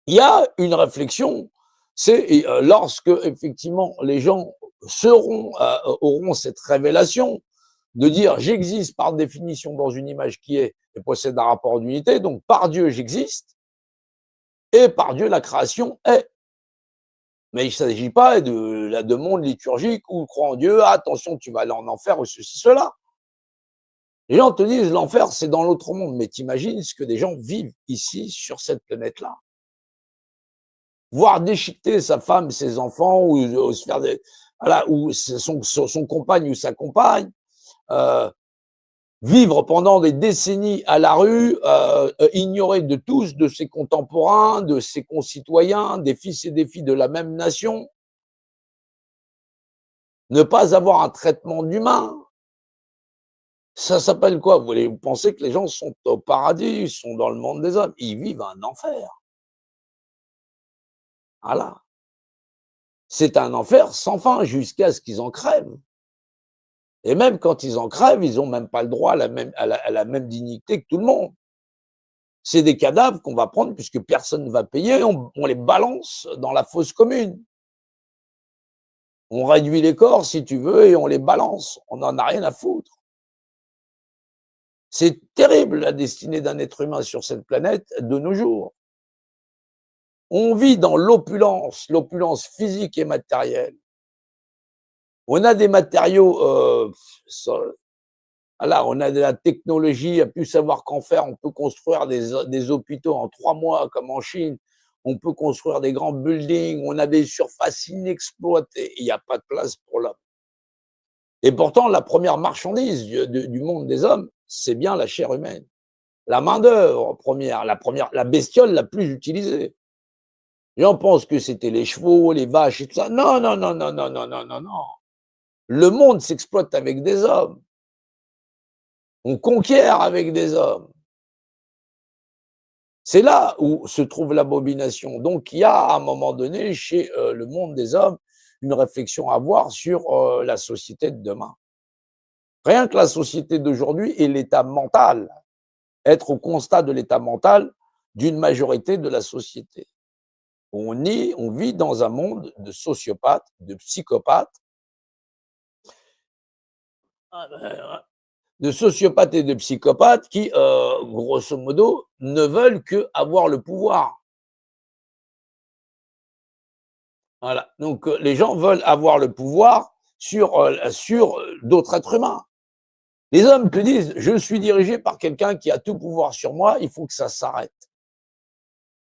Il y a une réflexion, c'est lorsque effectivement les gens auront cette révélation de dire: «J'existe par définition dans une image qui est et possède un rapport d'unité, donc par Dieu j'existe et par Dieu la création est». Mais il ne s'agit pas de monde liturgique où crois en Dieu, ah, attention tu vas aller en enfer ou ceci, cela. Les gens te disent: «L'enfer c'est dans l'autre monde», mais tu imagines ce que des gens vivent ici sur cette planète-là? Voir déchiqueter sa femme, ses enfants ou se faire des voilà, ou son compagne ou sa compagne, heu, vivre pendant des décennies à la rue, ignoré de tous, de ses contemporains, de ses concitoyens, des fils et des filles de la même nation, ne pas avoir un traitement d'humain, ça s'appelle quoi? Vous pensez que les gens sont au paradis, ils sont dans le monde des hommes, ils vivent un enfer. Voilà. C'est un enfer sans fin jusqu'à ce qu'ils en crèvent. Et même quand ils en crèvent, ils ont même pas le droit à la même dignité que tout le monde. C'est des cadavres qu'on va prendre puisque personne ne va payer, on les balance dans la fosse commune. On réduit les corps si tu veux et on les balance, on n'en a rien à foutre. C'est terrible la destinée d'un être humain sur cette planète de nos jours. On vit dans l'opulence physique et matérielle. On a des matériaux, voilà, on a de la technologie, à plus savoir qu'en faire. On peut construire des hôpitaux en 3 mois comme en Chine. On peut construire des grands buildings. On a des surfaces inexploitées. Il n'y a pas de place pour l'homme. Et pourtant, la première marchandise du monde des hommes, c'est bien la chair humaine. La main-d'œuvre première, la bestiole la plus utilisée. Les gens pensent que c'était les chevaux, les vaches et tout ça. Non, non, non, non, non, non, non, non, non. Le monde s'exploite avec des hommes. On conquiert avec des hommes. C'est là où se trouve l'abomination. Donc, il y a à un moment donné, chez le monde des hommes, une réflexion à avoir sur la société de demain. Rien que la société d'aujourd'hui et l'état mental, être au constat de l'état mental d'une majorité de la société. On vit dans un monde de sociopathes, de psychopathes, de sociopathes et de psychopathes qui, grosso modo, ne veulent que avoir le pouvoir. Voilà, donc les gens veulent avoir le pouvoir sur d'autres êtres humains. Les hommes te disent: «Je suis dirigé par quelqu'un qui a tout pouvoir sur moi, il faut que ça s'arrête».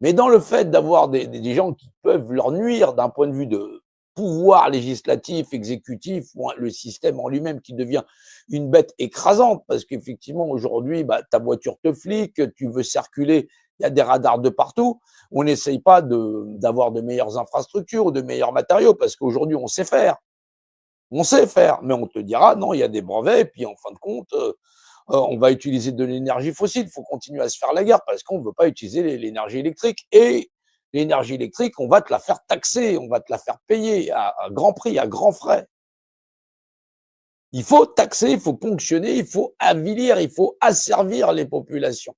Mais dans le fait d'avoir des gens qui peuvent leur nuire d'un point de vue de pouvoir législatif, exécutif, ou le système en lui-même qui devient une bête écrasante parce qu'effectivement aujourd'hui, bah, ta voiture te flique, tu veux circuler, il y a des radars de partout. On n'essaye pas d'avoir de meilleures infrastructures ou de meilleurs matériaux parce qu'aujourd'hui on sait faire. On sait faire, mais on te dira: «Non, il y a des brevets» et puis en fin de compte, on va utiliser de l'énergie fossile. Il faut continuer à se faire la guerre parce qu'on ne veut pas utiliser l'énergie électrique. Et l'énergie électrique, on va te la faire taxer, on va te la faire payer à grand prix, à grands frais. Il faut taxer, il faut ponctionner, il faut avilir, il faut asservir les populations.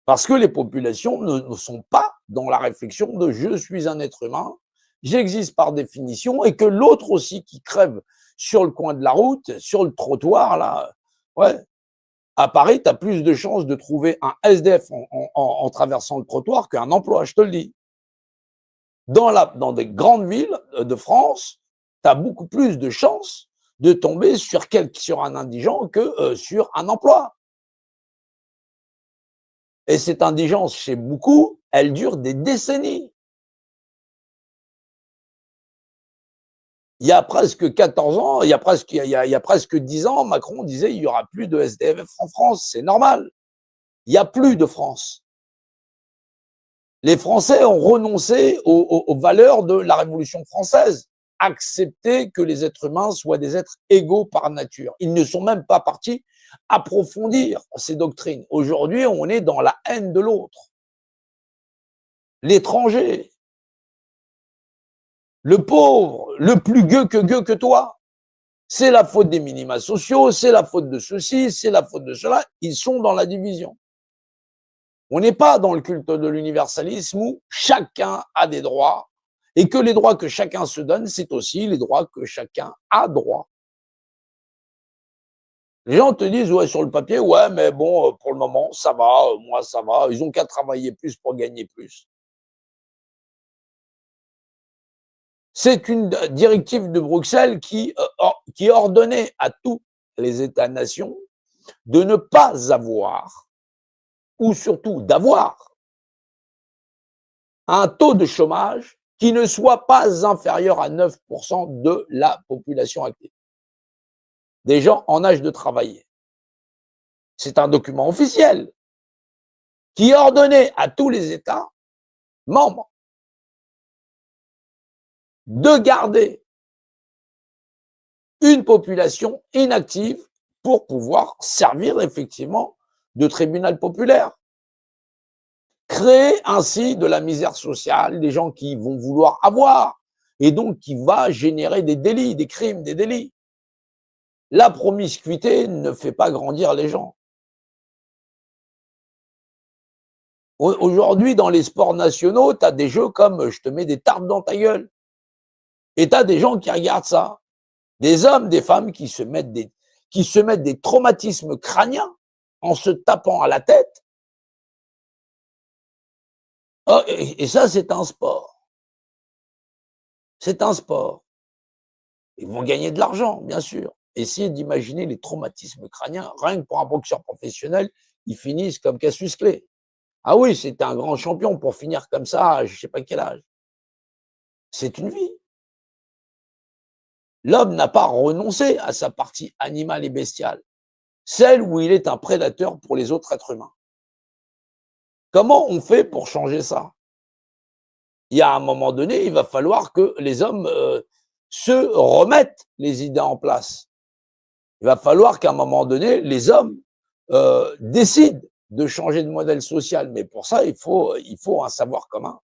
Parce que les populations ne sont pas dans la réflexion de je suis un être humain, j'existe par définition, et que l'autre aussi qui crève sur le coin de la route, sur le trottoir, là, ouais, à Paris, tu as plus de chances de trouver un SDF en traversant le trottoir qu'un emploi, je te le dis. Dans des grandes villes de France, tu as beaucoup plus de chances de tomber sur un indigent que sur un emploi. Et cette indigence, chez beaucoup, elle dure des décennies. Il y a presque 14 ans, il y a presque 10 ans, Macron disait il n'y aura plus de SDF en France. C'est normal. Il n'y a plus de France. Les Français ont renoncé aux valeurs de la Révolution française, accepter que les êtres humains soient des êtres égaux par nature. Ils ne sont même pas partis approfondir ces doctrines. Aujourd'hui, on est dans la haine de l'autre, l'étranger, le pauvre, le plus gueux que toi. C'est la faute des minima sociaux, c'est la faute de ceci, c'est la faute de cela. Ils sont dans la division. On n'est pas dans le culte de l'universalisme où chacun a des droits et que les droits que chacun se donne, c'est aussi les droits que chacun a droit. Les gens te disent, ouais, sur le papier, ouais, mais bon, pour le moment, ça va, moi, ça va, ils ont qu'à travailler plus pour gagner plus. C'est une directive de Bruxelles qui ordonnait à tous les États-nations de ne pas avoir, ou surtout d'avoir, un taux de chômage qui ne soit pas inférieur à 9% de la population active, des gens en âge de travailler. C'est un document officiel qui ordonnait à tous les États membres de garder une population inactive pour pouvoir servir effectivement de tribunal populaire. Créer ainsi de la misère sociale, des gens qui vont vouloir avoir, et donc qui va générer des délits, des crimes, des délits. La promiscuité ne fait pas grandir les gens. Aujourd'hui, dans les sports nationaux, tu as des jeux comme je te mets des tartes dans ta gueule. Et tu as des gens qui regardent ça. Des hommes, des femmes qui se mettent des traumatismes crâniens en se tapant à la tête. Oh, et ça, c'est un sport. C'est un sport. Ils vont gagner de l'argent, bien sûr. Essayez d'imaginer les traumatismes crâniens. Rien que pour un boxeur professionnel, ils finissent comme Cassius Clay. Ah oui, c'était un grand champion pour finir comme ça, je ne sais pas quel âge. C'est une vie. L'homme n'a pas renoncé à sa partie animale et bestiale, celle où il est un prédateur pour les autres êtres humains. Comment on fait pour changer ça? Il y a un moment donné, il va falloir que les hommes se remettent les idées en place. Il va falloir qu'à un moment donné, les hommes décident de changer de modèle social. Mais pour ça, il faut un savoir commun.